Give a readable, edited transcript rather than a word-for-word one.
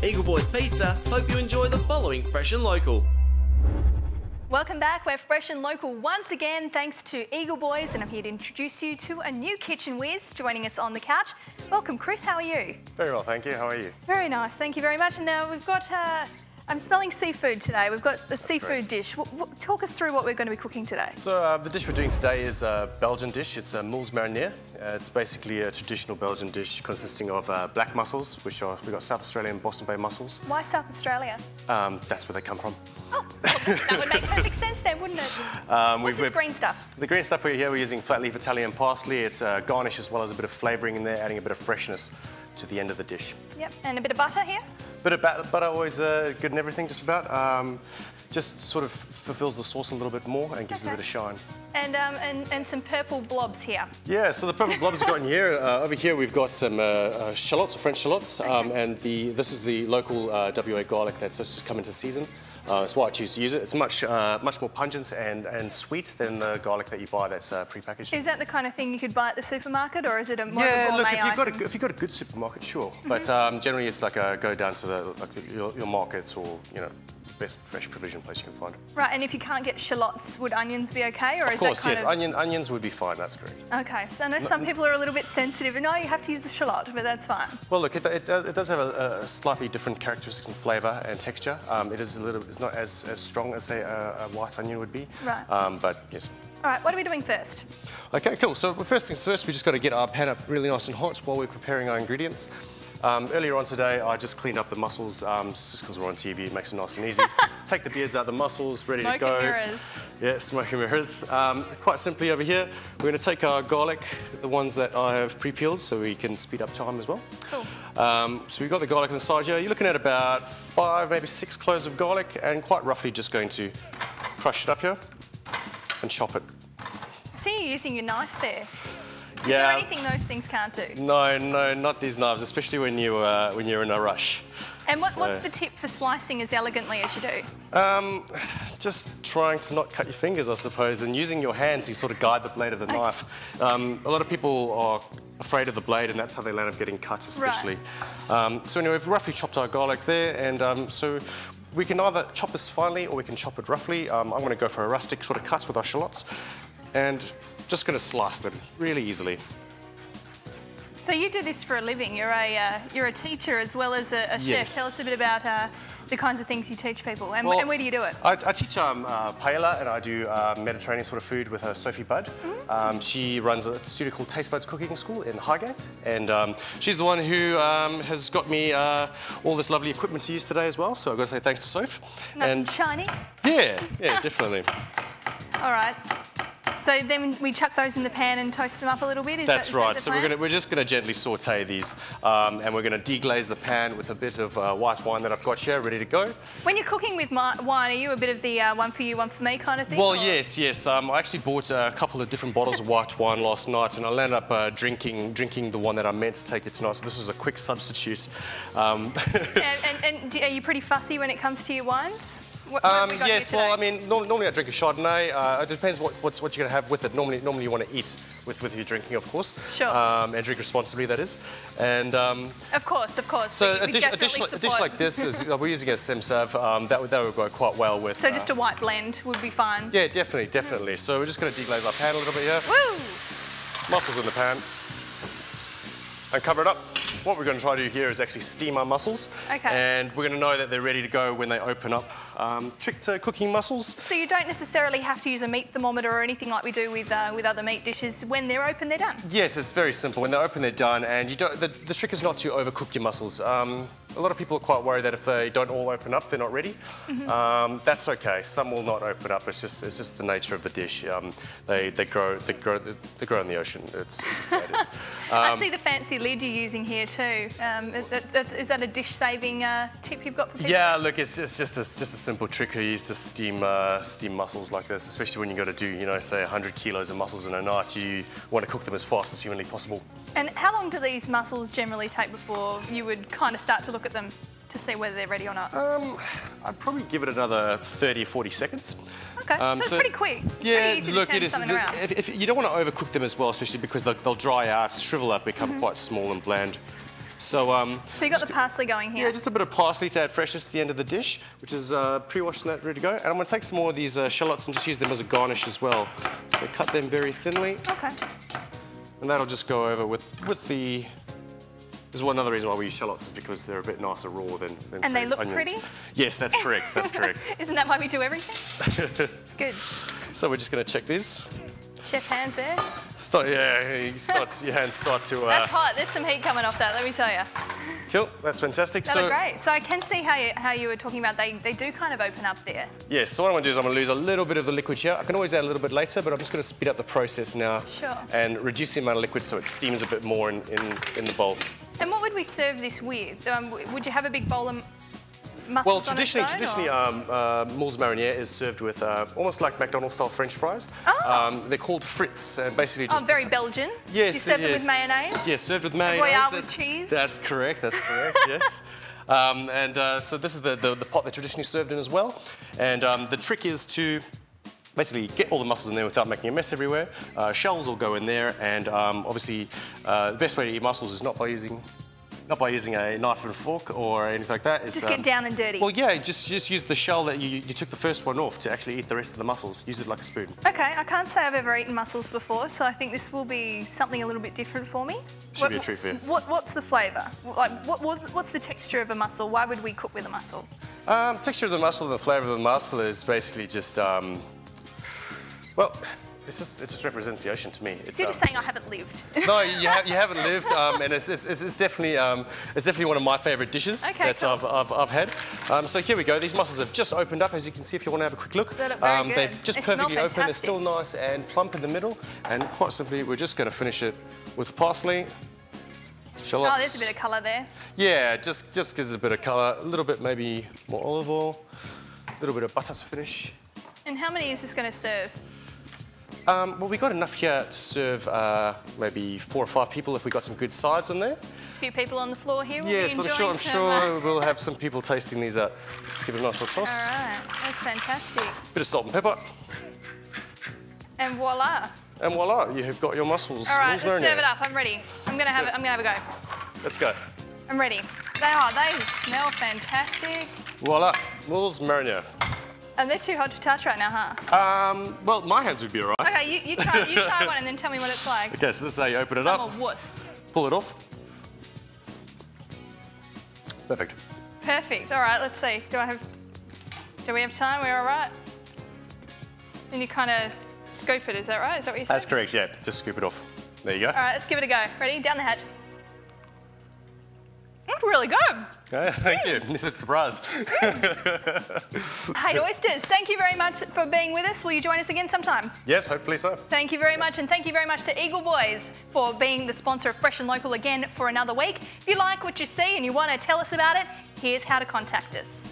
Eagle Boys Pizza hope you enjoy the following Fresh and Local. Welcome back. We're fresh and local once again thanks to Eagle Boys, and I'm here to introduce you to a new kitchen whiz joining us on the couch. Welcome, Chris. How are you? Very well, thank you. How are you? Very nice. Thank you very much. And now we've got, I'm smelling seafood today. We've got the seafood great. dish. Talk us through what we're going to be cooking today. So the dish we're doing today is a Belgian dish. It's a Moules Marinières. It's basically a traditional Belgian dish consisting of black mussels, which are, we've got South Australian Boston Bay mussels. Why South Australia? That's where they come from. Oh, well, that would make perfect sense then, wouldn't it? What's this green stuff? The green stuff we're using flat leaf Italian parsley. It's a garnish as well as a bit of flavouring in there, adding a bit of freshness to the end of the dish. Yep, and a bit of butter here? Bit of butter, always good in everything, just about. Just sort of fulfills the sauce a little bit more and gives it a bit of shine. And some purple blobs here. Yeah, so the purple blobs we've got in here. Over here we've got some shallots, or French shallots, and this is the local WA garlic that's just come into season. That's why I choose to use it. It's much more pungent and sweet than the garlic that you buy that's pre-packaged. Is that the kind of thing you could buy at the supermarket, or is it a more gourmet item? If you've got a good supermarket, sure. But generally it's like go down to your markets or best fresh provision place you can find. Right, and if you can't get shallots, would onions be okay? Or of is course, that kind yes. Onions would be fine, that's correct. Okay, so I know some people are a little bit sensitive and no, you have to use the shallot, but that's fine. Well, look, it does have a slightly different characteristics and flavour and texture. It's not as strong as, say, a white onion would be. Right. But yes. All right, what are we doing first? Okay, cool. So first things first, we just got to get our pan up really nice and hot while we're preparing our ingredients. Earlier on today, I just cleaned up the mussels, just because we're on TV, it makes it nice and easy. Take the beards out of the mussels, ready to go. Smoke and mirrors. Yeah, smoke and mirrors. Quite simply over here, we're going to take our garlic, the ones that I have pre-peeled, so we can speed up time as well. Cool. So we've got the garlic on the side here. You're looking at about 5, maybe 6 cloves of garlic, and quite roughly just going to crush it up here and chop it. I see you using your knife there. Is Yeah. there anything those things can't do? No, not these knives, especially when you're in a rush. And what's the tip for slicing as elegantly as you do? Just trying to not cut your fingers, I suppose, and using your hands to sort of guide the blade of the knife. A lot of people are afraid of the blade, and that's how they land up getting cut, especially. Right. So anyway, we've roughly chopped our garlic there, and so we can either chop this finely or we can chop it roughly. I'm going to go for a rustic sort of cut with our shallots, and just going to slice them really easily. So you do this for a living. You're a teacher as well as a chef. Yes. Tell us a bit about the kinds of things you teach people, and where do you do it? I teach paella, and I do Mediterranean sort of food with Sophie Budd. She runs a studio called Taste Buds Cooking School in Highgate, and she's the one who has got me all this lovely equipment to use today as well. So I've got to say thanks to Soph. Nice and shiny. Yeah, definitely. All right. So then we chuck those in the pan and toast them up a little bit? That's right. So we're just going to gently saute these, and we're going to deglaze the pan with a bit of white wine that I've got here ready to go. When you're cooking with wine, are you a bit of the one for you, one for me kind of thing? Well, yes. I actually bought a couple of different bottles of white wine last night, and I ended up drinking the one that I meant to take it tonight. So this was a quick substitute. And are you pretty fussy when it comes to your wines? Yes, well, I mean, normally I drink a Chardonnay. It depends what you're going to have with it. Normally you want to eat with your drinking, of course. Sure. And drink responsibly, that is. And of course. So a dish like this is we're using a Sem Sav. That would go quite well with. So just a white blend would be fine. Yeah, definitely. So we're just going to deglaze our pan a little bit here. Woo! Mussels in the pan. And cover it up. What we're going to try to do here is actually steam our mussels. Okay. And we're going to know that they're ready to go when they open up. Trick to cooking mussels. So you don't necessarily have to use a meat thermometer or anything like we do with other meat dishes. When they're open, they're done. Yes, it's very simple. When they're open, they're done. And you don't. The trick is not to overcook your mussels. A lot of people are quite worried that if they don't all open up, they're not ready. That's okay. Some will not open up. It's just the nature of the dish. They grow in the ocean. It's just the way it is. I see the fancy lid you're using here too. Is that a dish-saving tip you've got for people? Yeah, look, it's just a simple trick I use to steam mussels like this, especially when you've got to do, say 100 kilos of mussels in a night. You want to cook them as fast as humanly possible. And how long do these mussels generally take before you would kind of start to look at them to see whether they're ready or not? I'd probably give it another 30 or 40 seconds. Okay, so it's pretty quick. Yeah, pretty easy look, to turn it is. something around. If you don't want to overcook them as well, especially because they'll dry out, shrivel up, become quite small and bland. So you got the parsley going here. Yeah, just a bit of parsley to add freshness to the end of the dish, which is pre-washed and that ready to go. And I'm going to take some more of these shallots and just use them as a garnish as well. So cut them very thinly. Okay. And that'll just go over with the... There's one other reason why we use shallots is because they're a bit nicer raw than and say, they look onions. pretty? Yes, that's correct, that's correct. Isn't that why we do everything? It's good. So we're just going to check this. Chef hands there. Your hands start to... That's hot. There's some heat coming off that, let me tell you. Cool, that's fantastic. That look great. So I can see how you were talking about they do kind of open up there. Yes, so what I'm going to do is I'm going to lose a little bit of the liquid here. I can always add a little bit later, but I'm just going to speed up the process now. Sure. And reduce the amount of liquid so it steams a bit more in the bowl. And what would we serve this with? Would you have a big bowl of mussels? Well, traditionally, Moules Marinières is served with almost like McDonald's-style French fries. Oh. They're called frites, and basically just... Oh, very Belgian. Yes, you serve them with mayonnaise? Yes, served with mayonnaise. Royale with cheese? That's correct, yes. So this is the pot they're traditionally served in as well. And the trick is to basically get all the mussels in there without making a mess everywhere. Shells will go in there, and obviously the best way to eat mussels is not by using a knife and fork or anything like that. Just get down and dirty. Well, yeah, just use the shell that you took the first one off to actually eat the rest of the mussels. Use it like a spoon. Okay, I can't say I've ever eaten mussels before, so I think this will be something a little bit different for me. Should be a treat for you. What's the flavour? Like, what's the texture of a mussel? Why would we cook with a mussel? Texture of the mussel and the flavour of the mussel is basically just, well, it just represents the ocean to me. You're just saying I haven't lived. No, you haven't lived, and it's definitely one of my favourite dishes that I've had. So here we go. These mussels have just opened up, as you can see if you want to have a quick look. They look very good. They've just perfectly opened. They're still nice and plump in the middle. And quite simply, we're just going to finish it with parsley, shallots. Oh, there's a bit of colour there. Yeah, just gives it a bit of colour. A little bit maybe more olive oil, a little bit of butter to finish. And how many is this going to serve? Well, we got enough here to serve maybe 4 or 5 people if we got some good sides on there. A few people on the floor here. Yes, I'm sure we'll have some people tasting these up. Just give it a nice little toss. All right, that's fantastic. Bit of salt and pepper. And voila. And voila, you have got your mussels. All right, let's serve it up. I'm ready. I'm gonna have a go. Let's go. I'm ready. They smell fantastic. Voila, Moules Marinières. And they're too hot to touch right now, huh? Well, my hands would be all right. Okay, you try one and then tell me what it's like. Okay, so this is how you open it up. I'm a wuss. Pull it off. Perfect. Perfect. All right, let's see. Do we have time? We're all right? And you kind of scoop it, is that right? Is that what you said? That's correct, yeah. Just scoop it off. There you go. All right, let's give it a go. Ready? Down the hatch. That's really good. Thank you. You look surprised. Hey, Oysters, thank you very much for being with us. Will you join us again sometime? Yes, hopefully so. Thank you very much, and thank you very much to Eagle Boys for being the sponsor of Fresh and Local again for another week. If you like what you see and you want to tell us about it, here's how to contact us.